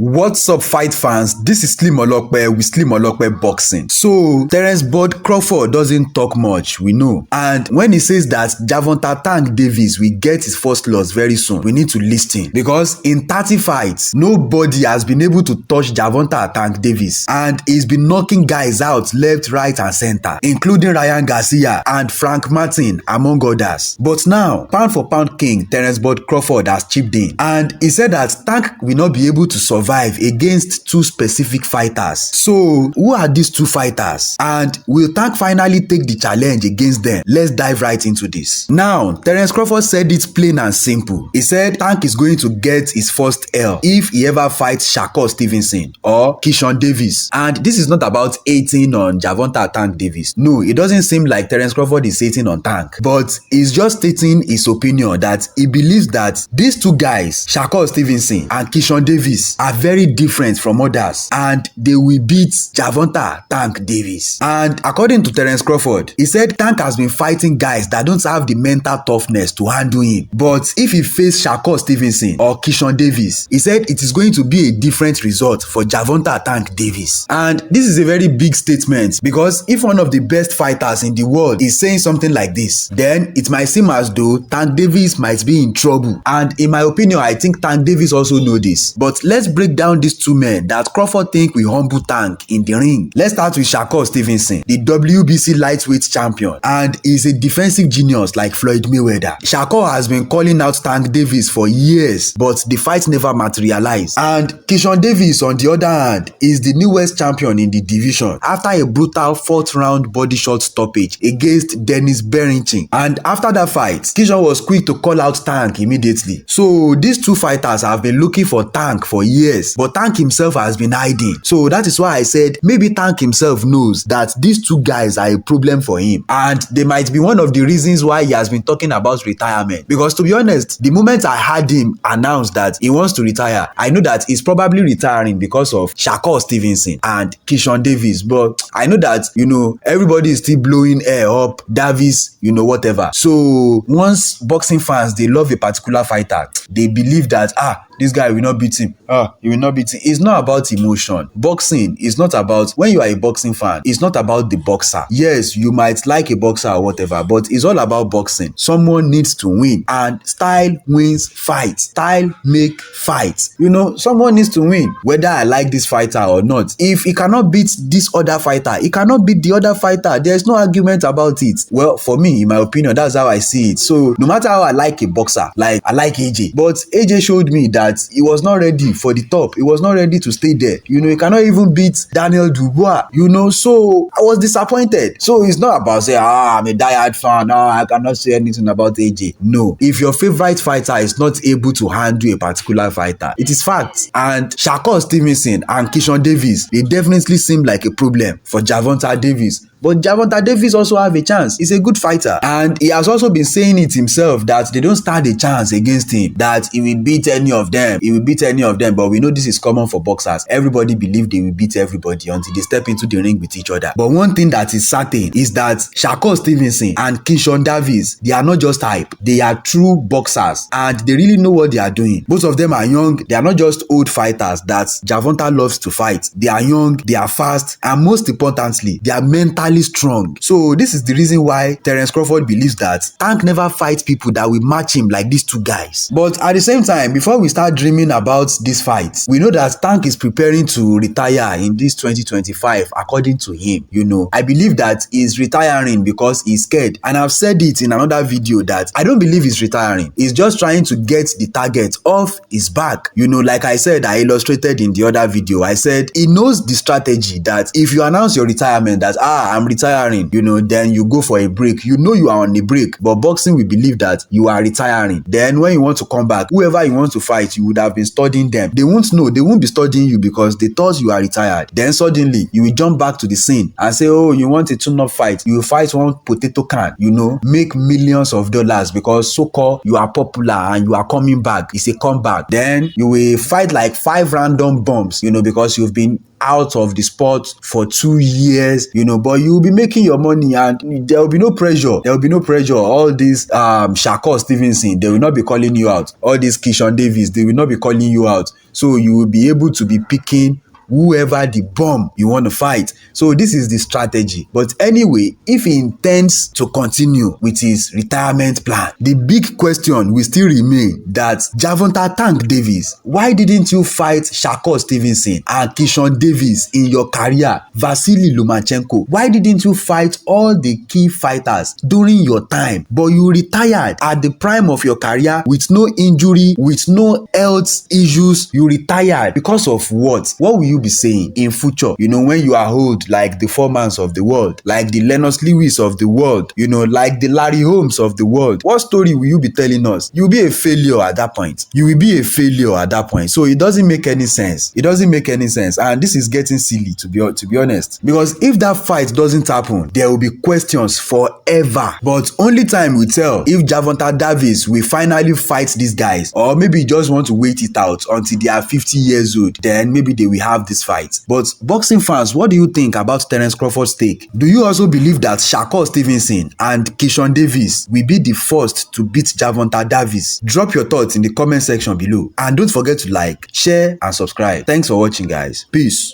What's up, fight fans? This is Slim Olokpe with Slim Olokpe Boxing. So, Terence Crawford doesn't talk much, we know. And when he says that Gervonta Tank Davis will get his first loss very soon, we need to listen. Because in 30 fights, nobody has been able to touch Gervonta Tank Davis. And he's been knocking guys out left, right, and center, including Ryan Garcia and Frank Martin, among others. But now, pound for pound king Terence Crawford has chipped in. And he said that Tank will not be able to survive against two specific fighters. So, who are these two fighters? And will Tank finally take the challenge against them? Let's dive right into this. Now, Terence Crawford said it plain and simple. He said Tank is going to get his first L if he ever fights Shakur Stevenson or Keyshawn Davis. And this is not about hating on Gervonta Tank Davis. No, it doesn't seem like Terence Crawford is hating on Tank. But he's just stating his opinion that he believes that these two guys, Shakur Stevenson and Keyshawn Davis, are very different from others and they will beat Gervonta Tank Davis. And according to Terence Crawford, he said Tank has been fighting guys that don't have the mental toughness to handle him. But if he faces Shakur Stevenson or Keyshawn Davis, he said it is going to be a different result for Gervonta Tank Davis. And this is a very big statement because if one of the best fighters in the world is saying something like this, then it might seem as though Tank Davis might be in trouble. And in my opinion, I think Tank Davis also knows this. But let's break down these two men that Crawford think will humble Tank in the ring. Let's start with Shakur Stevenson, the WBC lightweight champion, and is a defensive genius like Floyd Mayweather. Shakur has been calling out Tank Davis for years, but the fight never materialized. And Keyshawn Davis, on the other hand, is the newest champion in the division after a brutal 4th round body shot stoppage against Dennis Berrington. And after that fight, Keyshawn was quick to call out Tank immediately. So these two fighters have been looking for Tank for years, but Tank himself has been hiding. So that is why I said maybe Tank himself knows that these two guys are a problem for him, and they might be one of the reasons why he has been talking about retirement. Because to be honest, the moment I heard him announce that he wants to retire, I know that he's probably retiring because of Shakur Stevenson and Keyshawn Davis. But I know that, everybody is still blowing air up, Davis, whatever. So once boxing fans, they love a particular fighter, they believe that, this guy will not beat him. He will not beat him. It's not about emotion. Boxing is not about, when you are a boxing fan, it's not about the boxer. Yes, you might like a boxer or whatever, but it's all about boxing. Someone needs to win, and style wins fights. Style make fights. Someone needs to win, whether I like this fighter or not. If he cannot beat this other fighter, he cannot beat the other fighter. There's no argument about it. Well, for me, in my opinion, that's how I see it. So no matter how I like a boxer, like I like AJ, but AJ showed me that he was not ready for the top. He was not ready to stay there. He cannot even beat Daniel Dubois. So I was disappointed. So it's not about saying, I'm a diehard fan. I cannot say anything about AJ. No. If your favorite fighter is not able to handle a particular fighter, it is fact. And Shakur Stevenson and Keyshawn Davis, they definitely seem like a problem for Gervonta Davis. But Gervonta Davis also have a chance. He's a good fighter. And he has also been saying it himself that they don't stand a chance against him, that he will beat any of them. He will beat any of them. But we know this is common for boxers. Everybody believes they will beat everybody until they step into the ring with each other. But one thing that is certain is that Shakur Stevenson and Keyshawn Davis, they are not just hype. They are true boxers. And they really know what they are doing. Both of them are young. They are not just old fighters that Gervonta loves to fight. They are young, they are fast, and most importantly, they are mentally strong. So this is the reason why Terence Crawford believes that Tank never fights people that will match him like these two guys. But at the same time, before we start dreaming about this fight, we know that Tank is preparing to retire in this 2025 according to him. I believe that he's retiring because he's scared. And I've said it in another video that I don't believe he's retiring. He's just trying to get the target off his back. Like I said, I illustrated in the other video, I said he knows the strategy that if you announce your retirement that I'm retiring, then you go for a break. You are on a break, but boxing will believe that you are retiring. Then when you want to come back, whoever you want to fight, you would have been studying them. They won't know. They won't be studying you because they thought you are retired. Then suddenly you will jump back to the scene and say, you want a tune-up fight. You will fight one potato can, make millions of dollars because so-called you are popular and you are coming back. It's a comeback. Then you will fight like 5 random bombs, because you've been out of the sport for 2 years, but you will be making your money and there will be no pressure. There will be no pressure. All these Shakur, Stevenson, they will not be calling you out. All these Keyshawn Davis, they will not be calling you out. So you will be able to be picking whoever the bomb you want to fight. So this is the strategy. But anyway, if he intends to continue with his retirement plan, the big question will still remain that Gervonta Tank Davis, why didn't you fight Shakur Stevenson and Keyshawn Davis in your career? Vasily Lomachenko, why didn't you fight all the key fighters during your time? But you retired at the prime of your career with no injury, with no health issues. You retired because of what? What will you be saying in future, when you are old, like the Foremans of the world, like the Lennox Lewis of the world, like the Larry Holmes of the world? What story will you be telling us? You'll be a failure at that point. You will be a failure at that point. So it doesn't make any sense. It doesn't make any sense. And this is getting silly, to be honest. Because if that fight doesn't happen, there will be questions forever. But only time will tell if Gervonta Davis will finally fight these guys, or maybe you just want to wait it out until they are 50 years old. Then maybe they will have this fight. But boxing fans, what do you think about Terence Crawford's take? Do you also believe that Shakur Stevenson and Keyshawn Davis will be the first to beat Gervonta Davis? Drop your thoughts in the comment section below. And don't forget to like, share, and subscribe. Thanks for watching, guys. Peace.